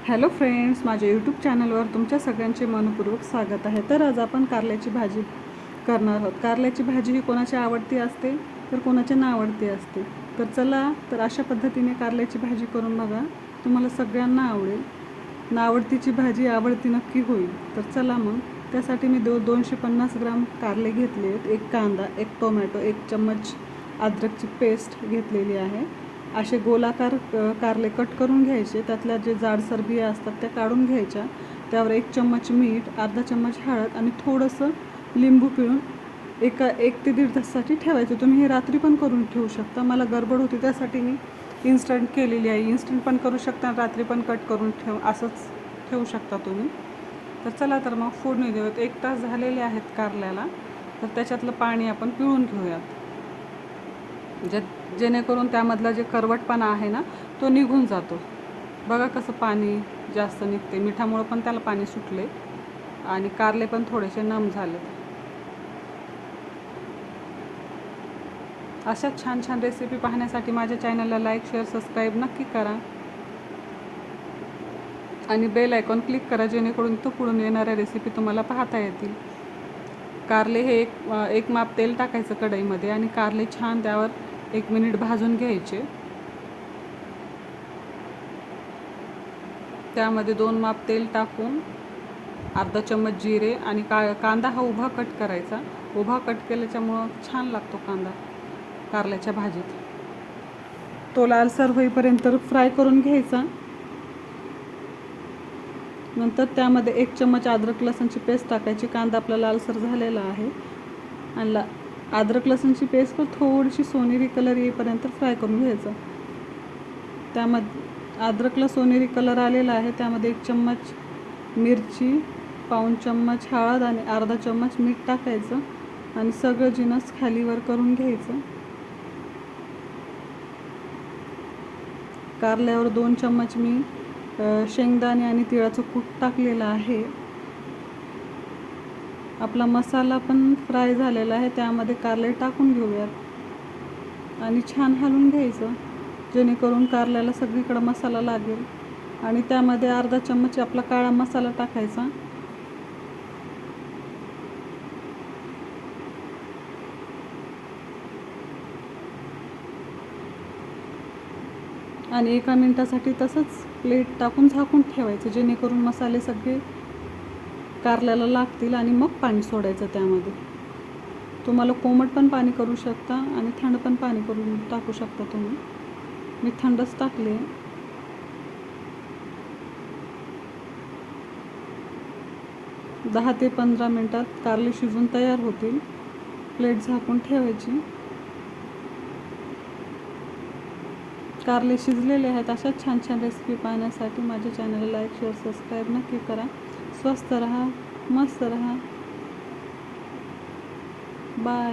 Hello friends, माझ्या YouTube चॅनलवर तुमच्या सगळ्यांचे मनपूर्वक स्वागत आहे। तर आज आपण कारल्याची भाजी करणार आहोत। कारल्याची भाजी ही कोणाची आवडती असते तर कोणाची नावडती असते। तर चला तर अशा पद्धतीने कारल्याची भाजी करून बघा, तुम्हाला सगळ्यांना आवडेल। नावडतीची भाजी आवडती नक्की होईल। तर चला मग त्यासाठी मी 250 ग्राम कारले घेतले आहेत, एक कांदा, एक टोमॅटो, एक चम्मच अद्रकची पेस्ट घेतलेली आहे। असे गोलाकार कारले कट करून घ्यायचे, त्यातल्या जे जाडसर बिया असतात त्या काढून घ्यायच्या। त्यावर 1 चम्मच मीठ, अर्धा चम्मच हळद आणि थोडंसं लिंबू पिळून 1 ते 1.5 तासासाठी ठेवायचं। तुम्ही हे रात्री पण करून ठेवू शकता। मला गडबड होती त्यासाठी मी इन्स्टंट केलेली आहे। इन्स्टंट पण करू शकता, रात्री पण कट करून असंच ठेवू शकता तुम्ही। तर चला तर मग फोडणी देऊयात। 1 तास झालेले आहेत कारल्याला, तर त्याच्यातलं पाणी आपण पिळून घेऊयात, जेणेकरून त्यामधला जे करवटपणा आहे ना तो निघून जातो। बघा कसं पाणी जास्त निघते, मिठामुळे पण त्याला पाणी सुटले आणि कारले पण थोडेसे नम झाले। अशा छान छान रेसिपी पाहण्यासाठी माझ्या चॅनलला लाईक, शेअर, सबस्क्राईब नक्की करा आणि बेल आयकॉन क्लिक करा, जेणेकरून तो पुढून येणाऱ्या रेसिपी तुम्हाला पाहता येतील। कारले हे एक माप तेल टाकायचं कढईमध्ये आणि कारले छान त्यावर 1 मिनिट भाजून घ्यायचे। त्यामध्ये 2 माप तेल टाकून अर्धा चम्मच जिरे आणि कांदा हा उभा कट करायचा। उभा कट केल्याच्यामुळं छान लागतो कांदा कारल्याच्या भाजीत। तो लालसर होईपर्यंत फ्राय करून घ्यायचा। नंतर त्यामध्ये 1 चम्मच अद्रक लसूणची पेस्ट टाकायची। कांदा आपला लालसर झालेला आहे आणि अद्रक लसूणची पेस्ट पण थोडीशी सोनेरी कलर येईपर्यंत फ्राय करून घ्यायचा। त्यामध्ये अद्रकला सोनेरी कलर आलेला आहे, त्यामध्ये 1 चम्मच मिरची, पाऊण चम्मच हळद आणि अर्धा चम्मच मीठ टाकायचं आणि सगळं जिनस खालीवर करून घ्यायचं। कारल्यावर 2 चम्मच मी शेंगदाणे आणि तिळाचं कूट टाकलेलं आहे। आपला मसाला पण फ्राय झालेला आहे, त्यामध्ये कारले टाकून घेऊयात आणि छान हलवून घ्यायचं, जेणेकरून कारल्याला सगळीकडे मसाला लागेल। आणि त्यामध्ये अर्धा चम्मच आपला काळा मसाला टाकायचा आणि 1 मिनिटासाठी तसंच प्लेट टाकून झाकून ठेवायचं, जेणेकरून मसाले सगळे कारल्याला लागतील आणि मग पाणी सोडायचं त्यामध्ये। तुम्हाला कोमट पण पाणी करू शकता आणि थंड पण पाणी करून टाकू शकता तुम्ही। मी थंडच टाकले। 10 ते 15 मिनिटात कारले शिजून तयार होतील। प्लेट झाकून ठेवायची। कारले शिजलेले आहेत। अशा छान छान रेसिपी पाहण्यासाठी माझ्या चॅनलला लाईक, शेअर, सबस्क्राईब नक्की करा। स्वस्थ रहा, मस्त रहा, बाय।